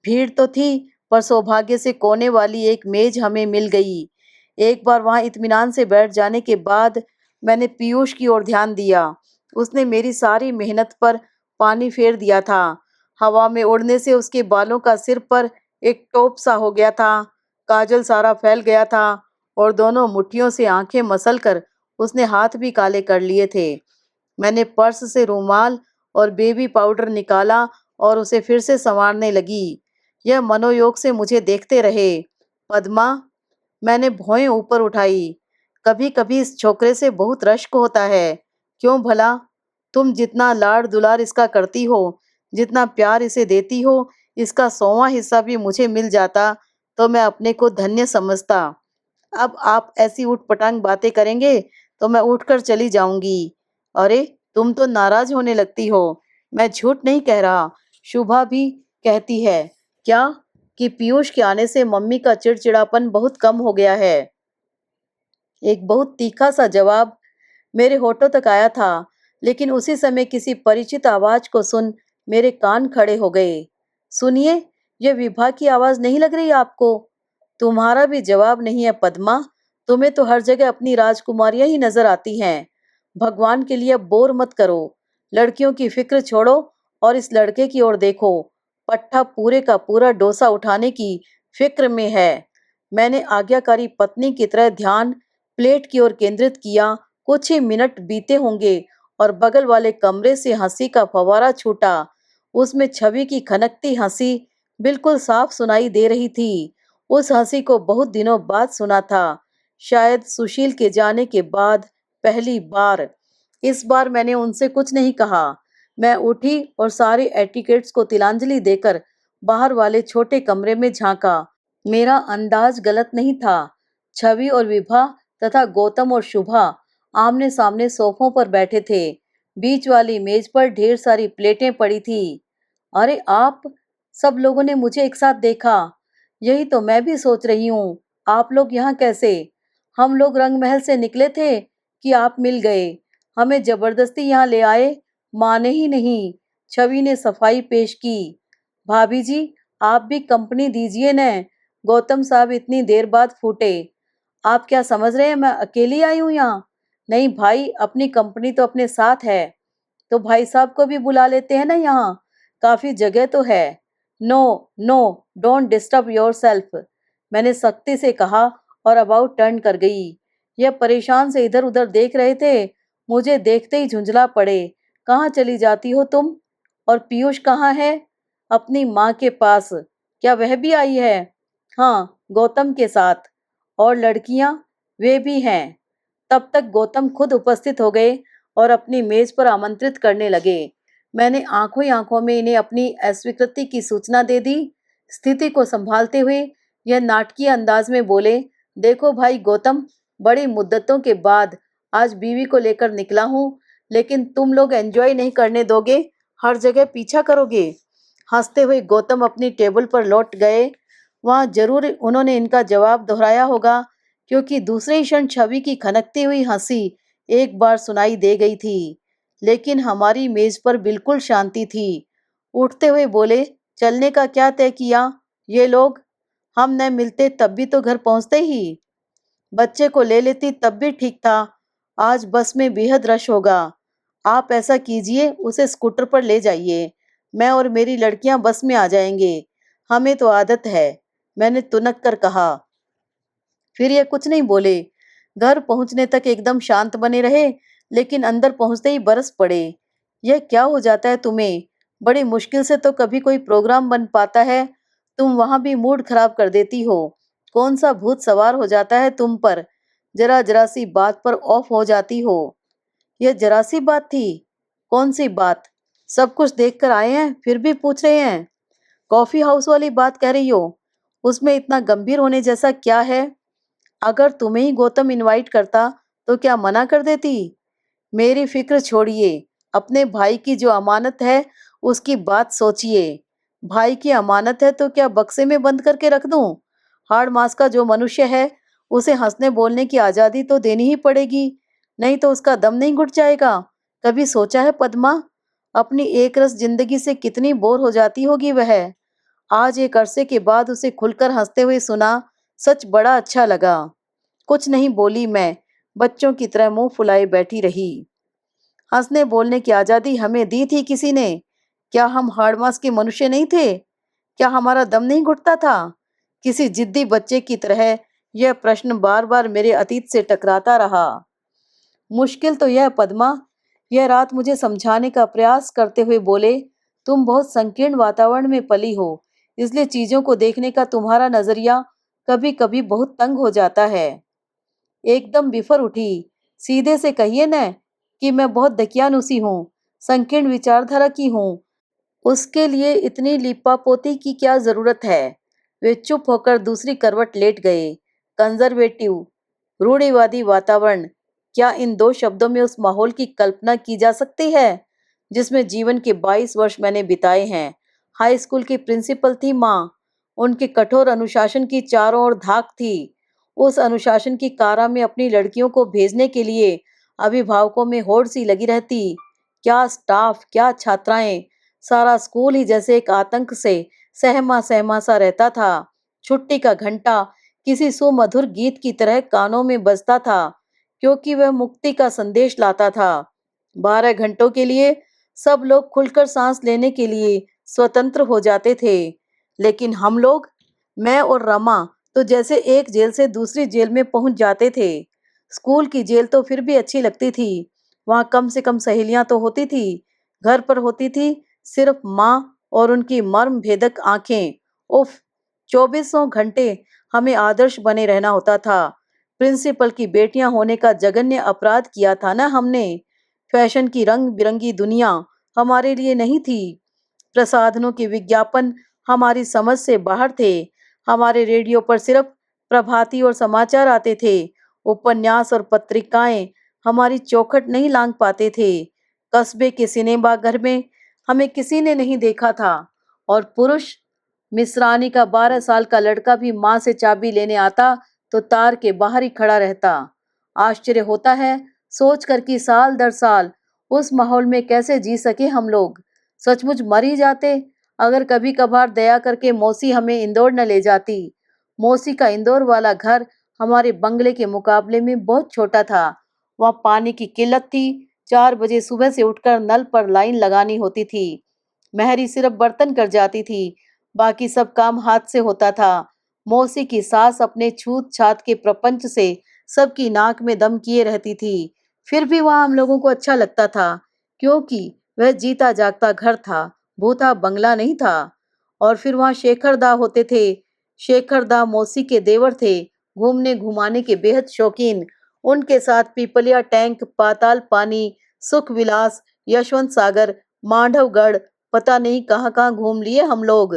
भीड़ तो थी, पर सौभाग्य से कोने वाली एक मेज हमें मिल गई। एक बार वहां इत्मीनान से बैठ जाने के बाद मैंने पीयूष की ओर ध्यान दिया। उसने मेरी सारी मेहनत पर पानी फेर दिया था। हवा में उड़ने से उसके बालों का सिर पर एक टोप सा हो गया था, काजल सारा फैल गया था और दोनों मुट्ठियों से आंखें मसल कर उसने हाथ भी काले कर लिए थे। मैंने पर्स से रुमाल और बेबी पाउडर निकाला और उसे फिर से संवारने लगी। यह मनोयोग से मुझे देखते रहे। पद्मा, मैंने भौएं ऊपर उठाई। कभी कभी इस छोकरे से बहुत रश्क होता है। क्यों भला? तुम जितना लाड़ दुलार इसका करती हो, जितना प्यार इसे देती हो, इसका 100वां हिस्सा भी मुझे मिल जाता तो मैं अपने को धन्य समझता। अब आप ऐसी ऊटपटांग बातें करेंगे तो मैं उठकर चली जाऊंगी। अरे, तुम तो नाराज होने लगती हो। मैं झूठ नहीं कह रहा। शुभा भी कहती है क्या कि पीयूष के आने से मम्मी का चिड़चिड़ापन बहुत कम हो गया है। एक बहुत तीखा सा जवाब मेरे होठों तक आया था, लेकिन उसी समय किसी परिचित आवाज को सुन मेरे कान खड़े हो गए। सुनिए, यह विभा की आवाज नहीं लग रही आपको? तुम्हारा भी जवाब नहीं है पद्मा। तुम्हें तो हर जगह अपनी राजकुमारियां ही नजर आती हैं। भगवान के लिए अब बोर मत करो। लड़कियों की फिक्र छोड़ो और इस लड़के की ओर देखो। पट्टा पूरे का पूरा डोसा उठाने की फिक्र में है। मैंने आज्ञाकारी पत्नी की तरह ध्यान प्लेट की ओर केंद्रित किया। कुछ ही मिनट बीते होंगे और बगल वाले कमरे से हंसी का फवारा छूटा। उसमें छवि की खनकती हंसी बिल्कुल साफ सुनाई दे रही थी। उस हंसी को बहुत दिनों बाद सुना था, शायद सुशील के जाने के बाद पहली बार। इस बार मैंने उनसे कुछ नहीं कहा। मैं उठी और सारे एटिकेट्स को तिलांजलि देकर बाहर वाले छोटे कमरे में झांका। मेरा अंदाज गलत नहीं था। छवि और विभा तथा गौतम और शुभा आमने सामने सोफों पर बैठे थे। बीच वाली मेज पर ढेर सारी प्लेटें पड़ी थी। अरे आप! सब लोगों ने मुझे एक साथ देखा। यही तो मैं भी सोच रही हूँ, आप लोग यहाँ कैसे? हम लोग रंग महल से निकले थे कि आप मिल गए। हमें जबरदस्ती यहाँ ले आए, माने ही नहीं। छवि ने सफाई पेश की। भाभी जी, आप भी कंपनी दीजिए न। गौतम साहब इतनी देर बाद फूटे। आप क्या समझ रहे हैं मैं अकेली आई हूँ यहाँ? नहीं भाई, अपनी कंपनी तो अपने साथ है। तो भाई साहब को भी बुला लेते हैं ना यहाँ, काफी जगह तो है। No no, don't disturb yourself, मैंने सख्ती से कहा और अबाउट टर्न कर गई। यह परेशान से इधर उधर देख रहे थे। मुझे देखते ही झुंझला पड़े। कहाँ चली जाती हो तुम? और पीयूष कहाँ है? अपनी माँ के पास। क्या वह भी आई है? हाँ, गौतम के साथ। और लड़कियां? वे भी हैं। तब तक गौतम खुद उपस्थित हो गए और अपनी मेज पर आमंत्रित करने लगे। मैंने आंखों ही आंखों में इन्हें अपनी अस्वीकृति की सूचना दे दी। स्थिति को संभालते हुए यह नाटकीय अंदाज में बोले, देखो भाई गौतम, बड़ी मुद्दतों के बाद आज बीवी को लेकर निकला हूँ, लेकिन तुम लोग एंजॉय नहीं करने दोगे, हर जगह पीछा करोगे। हंसते हुए गौतम अपनी टेबल पर लौट गए। वहां जरूर उन्होंने इनका जवाब दोहराया होगा, क्योंकि दूसरे ही क्षण छवि की खनकती हुई हंसी एक बार सुनाई दे गई थी। लेकिन हमारी मेज पर बिल्कुल शांति थी। उठते हुए बोले, चलने का क्या तय किया? ये लोग? हम न मिलते तब भी तो घर पहुंचते ही। बच्चे को ले लेती तब भी ठीक था। आज बस में बेहद रश होगा। आप ऐसा कीजिए, उसे स्कूटर पर ले जाइए। मैं और मेरी लड़कियां बस में आ जाएंगे। हमें तो आदत है, मैंने तुनक कर कहा। फिर ये कुछ नहीं बोले। घर पहुंचने तक एकदम शांत बने रहे, लेकिन अंदर पहुंचते ही बरस पड़े। यह क्या हो जाता है तुम्हें? बड़ी मुश्किल से तो कभी कोई प्रोग्राम बन पाता है, तुम वहां भी मूड खराब कर देती हो। कौन सा भूत सवार हो जाता है तुम पर? जरा जरा सी बात पर ऑफ हो जाती हो। यह जरा सी बात थी? कौन सी बात? सब कुछ देख कर आए हैं, फिर भी पूछ रहे हैं। कॉफी हाउस वाली बात कह रही हो? उसमें इतना गंभीर होने जैसा क्या है? अगर तुम्हें ही गौतम इनवाइट करता तो क्या मना कर देती? मेरी फिक्र छोड़िए, अपने भाई की जो अमानत है उसकी बात सोचिए। भाई की अमानत है तो क्या बक्से में बंद करके रख दूं? हाड़ मास का जो मनुष्य है, उसे हंसने बोलने की आजादी तो देनी ही पड़ेगी, नहीं तो उसका दम नहीं घुट जाएगा। कभी सोचा है पद्मा, अपनी एक रस जिंदगी से कितनी बोर हो जाती होगी वह। आज एक अरसे के बाद उसे खुलकर हंसते हुए सुना, सच बड़ा अच्छा लगा। कुछ नहीं बोली मैं, बच्चों की तरह मुंह फुलाए बैठी रही। हंसने बोलने की आजादी हमें दी थी किसी ने? क्या हम हाड़मास के मनुष्य नहीं थे? क्या हमारा दम नहीं घुटता था? किसी जिद्दी बच्चे की तरह यह प्रश्न बार बार मेरे अतीत से टकराता रहा। मुश्किल तो यह पद्मा, यह रात मुझे समझाने का प्रयास करते हुए बोले, तुम बहुत संकीर्ण वातावरण में पली हो, इसलिए चीजों को देखने का तुम्हारा नजरिया कभी कभी बहुत तंग हो जाता है। एकदम बिफर उठी। सीधे से कहिए न कि मैं बहुत दकियानुसी हूँ, संकीर्ण विचारधारा की हूँ। उसके लिए इतनी लिपापोती की क्या जरूरत है? वे चुप होकर दूसरी करवट लेट गए। कंजर्वेटिव, रूढ़िवादी वातावरण, क्या इन दो शब्दों में उस माहौल की कल्पना की जा सकती है जिसमें जीवन के 22 वर्ष मैंने बिताए हैं? हाई स्कूल की प्रिंसिपल थी माँ। उनके कठोर अनुशासन की चारों ओर धाक थी। उस अनुशासन की कारा में अपनी लड़कियों को भेजने के लिए अभिभावकों में होड़ सी लगी रहती। क्या स्टाफ, क्या छात्राएं, सारा स्कूल ही जैसे एक आतंक से सहमा सहमा सा रहता था। छुट्टी का घंटा किसी सुमधुर गीत की तरह कानों में बजता था, क्योंकि वह मुक्ति का संदेश लाता था। 12 घंटों के लिए सब लोग खुलकर सांस लेने के लिए स्वतंत्र हो जाते थे, लेकिन हम लोग, मैं और रमा, तो जैसे एक जेल से दूसरी जेल में पहुंच जाते थे। स्कूल की जेल तो फिर भी अच्छी लगती थी, वहां कम से कम सहेलियां तो होती थी। घर पर होती थी सिर्फ माँ और उनकी मर्म भेदक आंखें। उफ, 2400 घंटे हमें आदर्श बने रहना होता था। प्रिंसिपल की बेटियां होने का जघन्य अपराध किया था ना हमने। फैशन की रंग बिरंगी दुनिया हमारे लिए नहीं थी। प्रसाधनों के विज्ञापन हमारी समझ से बाहर थे। हमारे रेडियो पर सिर्फ प्रभाती और समाचार आते थे। उपन्यास और पत्रिकाएं हमारी चौखट नहीं लांघ पाते थे। कस्बे के सिनेमा घर में हमें किसी ने नहीं देखा था, और पुरुष मिस्रानी का 12 साल का लड़का भी माँ से चाबी लेने आता तो तार के बाहर ही खड़ा रहता। आश्चर्य होता है सोचकर कि साल दर साल उस माहौल में कैसे जी सके हम लोग। सचमुच मर ही जाते अगर कभी कभार दया करके मौसी हमें इंदौर न ले जाती। मौसी का इंदौर वाला घर हमारे बंगले के मुकाबले में बहुत छोटा था। वहाँ पानी की किल्लत थी। 4 बजे सुबह से उठकर नल पर लाइन लगानी होती थी। महरी सिर्फ बर्तन कर जाती थी, बाकी सब काम हाथ से होता था। मौसी की सास अपने छूत छात के प्रपंच से सबकी नाक में दम किए रहती थी। फिर भी वहाँ हम लोगों को अच्छा लगता था, क्योंकि वह जीता जागता घर था, भूता बंगला नहीं था। और फिर वहाँ शेखर दा होते थे। शेखर दा मौसी के देवर थे, घूमने घुमाने के बेहद शौकीन। उनके साथ पीपलिया टैंक, पाताल पानी, सुख विलास, यशवंत सागर, मांडवगढ़, पता नहीं कहाँ कहाँ घूम लिए हम लोग।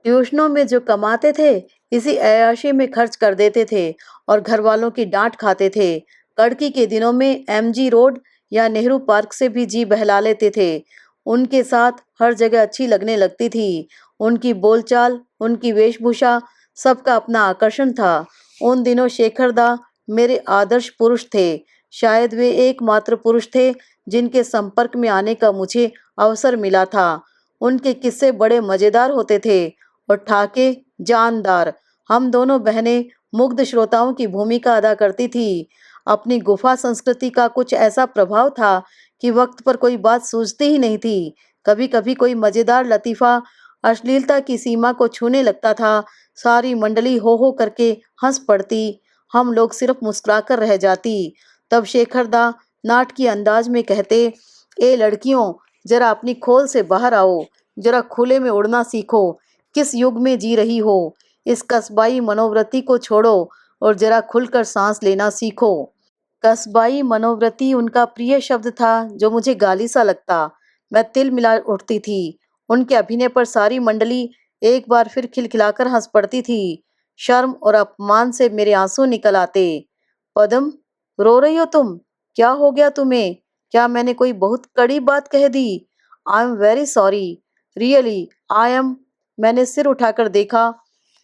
ट्यूशनों में जो कमाते थे, इसी अय्याशी में खर्च कर देते थे और घर वालों की डांट खाते थे। कड़की के दिनों में एमजी रोड या नेहरू पार्क से भी जी बहला लेते थे। उनके साथ हर जगह अच्छी लगने लगती थी। उनकी बोलचाल, उनकी वेशभूषा, सबका अपना आकर्षण था। उन दिनों शेखर दा मेरे आदर्श पुरुष थे। शायद वे एकमात्र पुरुष थे जिनके संपर्क में आने का मुझे अवसर मिला था। उनके किस्से बड़े मजेदार होते थे और ठाके जानदार। हम दोनों बहनें मुग्ध श्रोताओं की भूमिका अदा करती थी। अपनी गुफा संस्कृति का कुछ ऐसा प्रभाव था कि वक्त पर कोई बात सूझती ही नहीं थी। कभी कभी कोई मजेदार लतीफा अश्लीलता की सीमा को छूने लगता था, सारी मंडली हो करके हंस पड़ती, हम लोग सिर्फ मुस्कुराकर रह जाती। तब शेखर दा नाटकीय अंदाज में कहते, ए लड़कियों, जरा अपनी खोल से बाहर आओ, जरा खुले में उड़ना सीखो, किस युग में जी रही हो, इस कस्बाई मनोवृत्ति को छोड़ो और जरा खुलकर सांस लेना सीखो। कस्बाई मनोवृत्ति उनका प्रिय शब्द था, जो मुझे गाली सा लगता। मैं तिल मिला उठती थी। उनके अभिनय पर सारी मंडली एक बार फिर खिलखिलाकर हंस पड़ती थी। शर्म और अपमान से मेरे आंसू निकल आते। पदम, रो रही हो तुम? क्या हो गया तुम्हें? क्या मैंने कोई बहुत कड़ी बात कह दी? I am very sorry, really I am. मैंने सिर उठाकर देखा।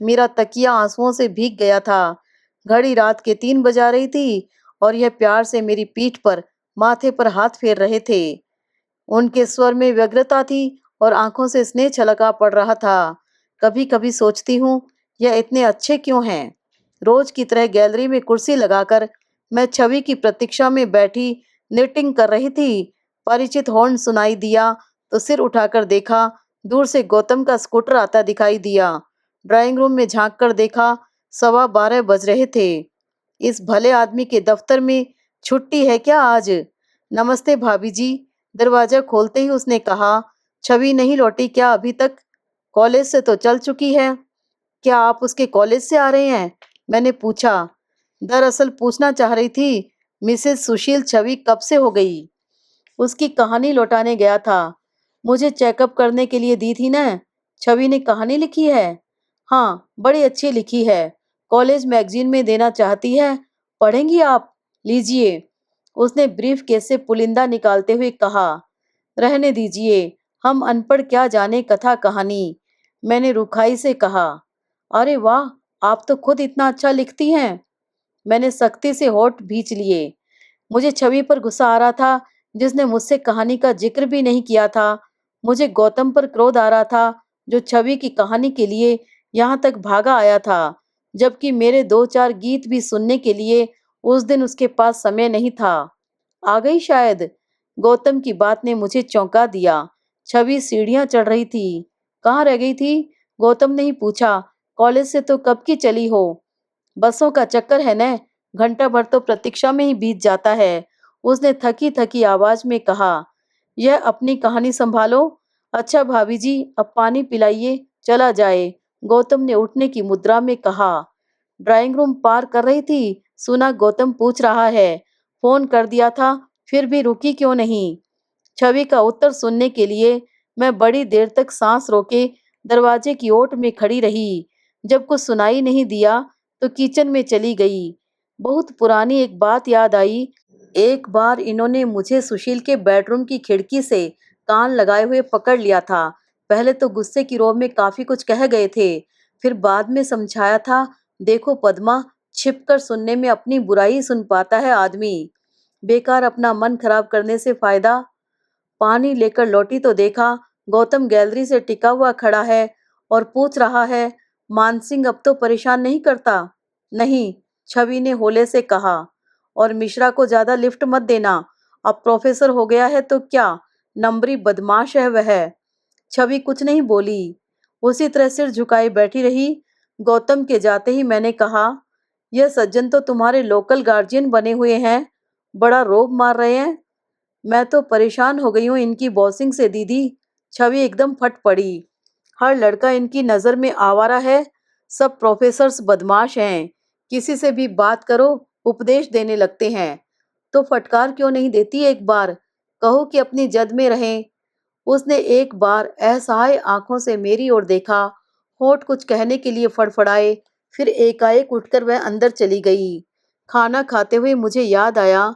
मेरा तकिया आंसुओं से भीग गया था। घड़ी रात के 3 बजा रही थी और यह प्यार से मेरी पीठ पर, माथे पर हाथ फेर रहे थे। उनके स्वर में व्यग्रता थी और आंखों से स्नेह छलका पड़ रहा था। कभी कभी सोचती हूँ, यह इतने अच्छे क्यों हैं? रोज की तरह गैलरी में कुर्सी लगाकर मैं छवि की प्रतीक्षा में बैठी निटिंग कर रही थी। परिचित हॉर्न सुनाई दिया तो सिर उठाकर देखा, दूर से गौतम का स्कूटर आता दिखाई दिया। ड्राइंग रूम में झांक कर देखा, 12:15 बज रहे थे। इस भले आदमी के दफ्तर में छुट्टी है क्या आज? नमस्ते भाभी जी। दरवाजा खोलते ही उसने कहा, छवि नहीं लौटी क्या अभी तक? कॉलेज से तो चल चुकी है। क्या आप उसके कॉलेज से आ रहे हैं? मैंने पूछा। दरअसल पूछना चाह रही थी, मिसेस सुशील छवि कब से हो गई? उसकी कहानी लौटाने गया था। मुझे चेकअप करने के लिए दी थी ना। छवि ने कहानी लिखी है? हाँ, बड़ी अच्छी लिखी है। कॉलेज मैगजीन में देना चाहती है। पढ़ेंगी आप? लीजिए। उसने ब्रीफ केस से पुलिंदा निकालते हुए कहा। रहने दीजिए, हम अनपढ़ क्या जाने कथा कहानी। मैंने रुखाई से कहा। अरे वाह, आप तो खुद इतना अच्छा लिखती हैं। मैंने सख्ती से होठ भींच लिए। मुझे छवि पर गुस्सा आ रहा था, जिसने मुझसे कहानी का जिक्र भी नहीं किया था। मुझे गौतम पर क्रोध आ रहा था, जो छवि की कहानी के लिए यहाँ तक भागा आया था, जबकि मेरे 2-4 गीत भी सुनने के लिए उस दिन उसके पास समय नहीं था। आ गई शायद। गौतम की बात ने मुझे चौंका दिया। छवि सीढ़ियां चढ़ रही थी। कहाँ रह गई थी? गौतम ने ही पूछा। कॉलेज से तो कब की चली हो? बसों का चक्कर है न, घंटा भर तो प्रतीक्षा में ही बीत जाता है। उसने थकी थकी आवाज में कहा। यह अपनी कहानी संभालो। अच्छा भाभी जी, अब पानी पिलाइए, चला जाए। गौतम ने उठने की मुद्रा में कहा। ड्राइंग रूम पार कर रही थी, सुना गौतम पूछ रहा है, फोन कर दिया था, फिर भी रुकी क्यों नहीं? छवि का उत्तर सुनने के लिए मैं बड़ी देर तक सांस रोके दरवाजे की ओट में खड़ी रही। जब कुछ सुनाई नहीं दिया तो किचन में चली गई। बहुत पुरानी एक बात याद आई। एक बार इन्होंने मुझे सुशील के बेडरूम की खिड़की से कान लगाए हुए पकड़ लिया था। पहले तो गुस्से की रोब में काफी कुछ कह गए थे, फिर बाद में समझाया था, देखो पद्मा, छिपकर सुनने में अपनी बुराई सुन पाता है आदमी, बेकार अपना मन खराब करने से फायदा। पानी लेकर लौटी तो देखा गौतम गैलरी से टिका हुआ खड़ा है और पूछ रहा है, मानसिंह अब तो परेशान नहीं करता? नहीं, छवि ने होले से कहा। और मिश्रा को ज्यादा लिफ्ट मत देना, अब प्रोफेसर हो गया है तो क्या, नंबरी बदमाश है वह। छवि कुछ नहीं बोली, उसी तरह सिर झुकाए बैठी रही। गौतम के जाते ही मैंने कहा, यह सज्जन तो तुम्हारे लोकल गार्जियन बने हुए हैं, बड़ा रोब मार रहे हैं। मैं तो परेशान हो गई हूँ इनकी बॉसिंग से दीदी। छवि एकदम फट पड़ी। हर लड़का इनकी नज़र में आवारा है, सब प्रोफेसर्स बदमाश हैं, किसी से भी बात करो उपदेश देने लगते हैं। तो फटकार क्यों नहीं देती एक बार, कहो कि अपनी जद में रहें। उसने एक बार असहाय आंखों से मेरी ओर देखा, होठ कुछ कहने के लिए फड़फड़ाए, फिर एकाएक उठकर वह अंदर चली गई। खाना खाते हुए मुझे याद आया,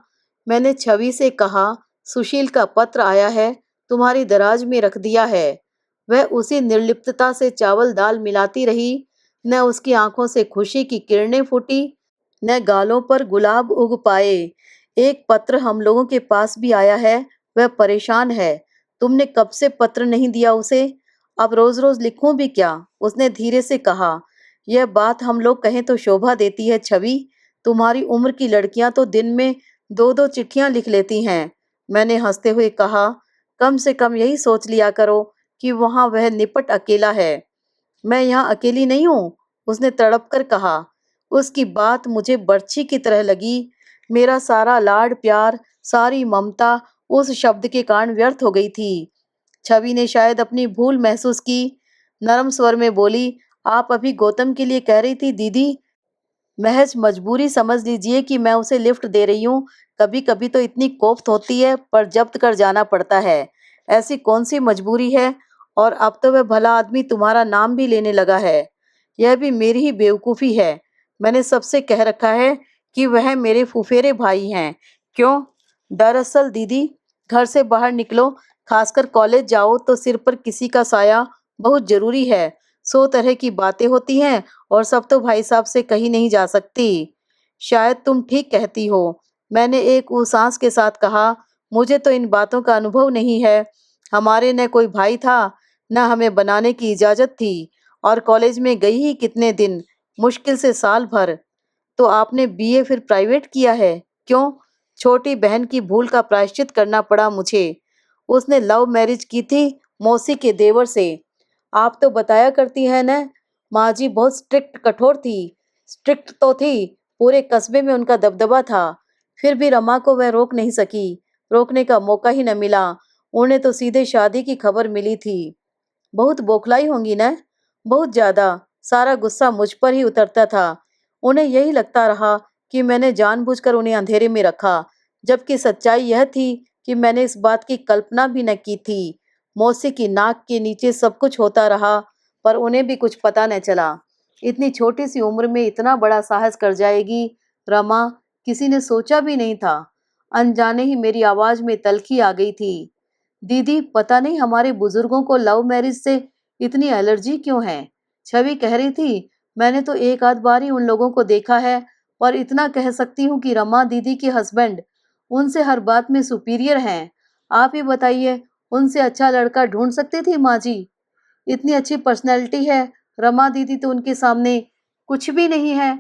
मैंने छवि से कहा, सुशील का पत्र आया है, तुम्हारी दराज में रख दिया है। वह उसी निर्लिप्तता से चावल दाल मिलाती रही, न उसकी आंखों से खुशी की किरणें फूटी, न गालों पर गुलाब उग पाए। एक पत्र हम लोगों के पास भी आया है, वह परेशान है। तुमने कब से पत्र नहीं दिया उसे? अब रोज रोज लिखूं भी क्या? उसने धीरे से कहा। यह बात हम लोग कहें तो शोभा देती है छवि। तुम्हारी उम्र की लड़कियां तो दिन में दो दो चिट्ठियां लिख लेती हैं। मैंने हंसते हुए कहा, कम से कम यही सोच लिया करो कि वहां वह निपट अकेला है। मैं यहाँ अकेली नहीं हूँ, उसने तड़प कर कहा। उसकी बात मुझे बर्छी की तरह लगी। मेरा सारा लाड प्यार, सारी ममता उस शब्द के कारण व्यर्थ हो गई थी। छवि ने शायद अपनी भूल महसूस की, नरम स्वर में बोली, आप अभी गौतम के लिए कह रही थी दीदी? महज मजबूरी समझ लीजिए कि मैं उसे लिफ्ट दे रही हूँ। कभी कभी तो इतनी कोफ्त होती है पर जब्त कर जाना पड़ता है। ऐसी कौन सी मजबूरी है? और अब तो वह भला आदमी तुम्हारा नाम भी लेने लगा है। यह भी मेरी ही बेवकूफ़ी है। मैंने सबसे कह रखा है कि वह मेरे फुफेरे भाई हैं। क्यों? दरअसल दीदी, घर से बाहर निकलो, खासकर कॉलेज जाओ तो सिर पर किसी का साया बहुत जरूरी है। सौ तरह की बातें होती हैं और सब तो भाई साहब से कही नहीं जा सकती। शायद तुम ठीक कहती हो, मैंने एक उसास के साथ कहा। मुझे तो इन बातों का अनुभव नहीं है। हमारे न कोई भाई था, न हमें बनाने की इजाज़त थी। और कॉलेज में गई ही कितने दिन, मुश्किल से साल भर। तो आपने बीए फिर प्राइवेट किया है? क्यों? छोटी बहन की भूल का प्रायश्चित करना पड़ा मुझे। उसने लव मैरिज की थी मौसी के देवर से। आप तो बताया करती हैं न, माँ जी बहुत स्ट्रिक्ट कठोर थी। स्ट्रिक्ट तो थी, पूरे कस्बे में उनका दबदबा था। फिर भी रमा को वह रोक नहीं सकी, रोकने का मौका ही न मिला। उन्हें तो सीधे शादी की खबर मिली थी। बहुत बौखलाई होंगी न? बहुत ज्यादा। सारा गुस्सा मुझ पर ही उतरता था। उन्हें यही लगता रहा कि मैंने जानबूझकर उन्हें अंधेरे में रखा, जबकि सच्चाई यह थी कि मैंने इस बात की कल्पना भी न की थी। मौसी की नाक के नीचे सब कुछ होता रहा, पर उन्हें भी कुछ पता न चला। इतनी छोटी सी उम्र में इतना बड़ा साहस कर जाएगी रमा, किसी ने सोचा भी नहीं था। अनजाने ही मेरी आवाज में तल्खी आ गई थी। दीदी, पता नहीं हमारे बुजुर्गों को लव मैरिज से इतनी एलर्जी क्यों है? छवि कह रही थी, मैंने तो एक आध बार ही उन लोगों को देखा है, और इतना कह सकती हूँ कि रमा दीदी के हस्बैंड उनसे हर बात में सुपीरियर हैं। आप ही बताइए, उनसे अच्छा लड़का ढूंढ सकती थी माँ जी? इतनी अच्छी पर्सनैलिटी है, रमा दीदी तो उनके सामने कुछ भी नहीं है।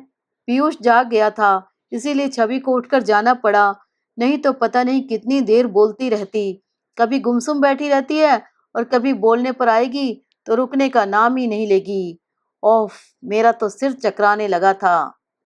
पीयूष जाग गया था, इसीलिए छवि को उठकर जाना पड़ा, नहीं तो पता नहीं कितनी देर बोलती रहती। कभी गुमसुम बैठी रहती है और कभी बोलने पर आएगी तो रुकने का नाम ही नहीं लेगी। ओफ, मेरा तो सिर चकराने लगा था।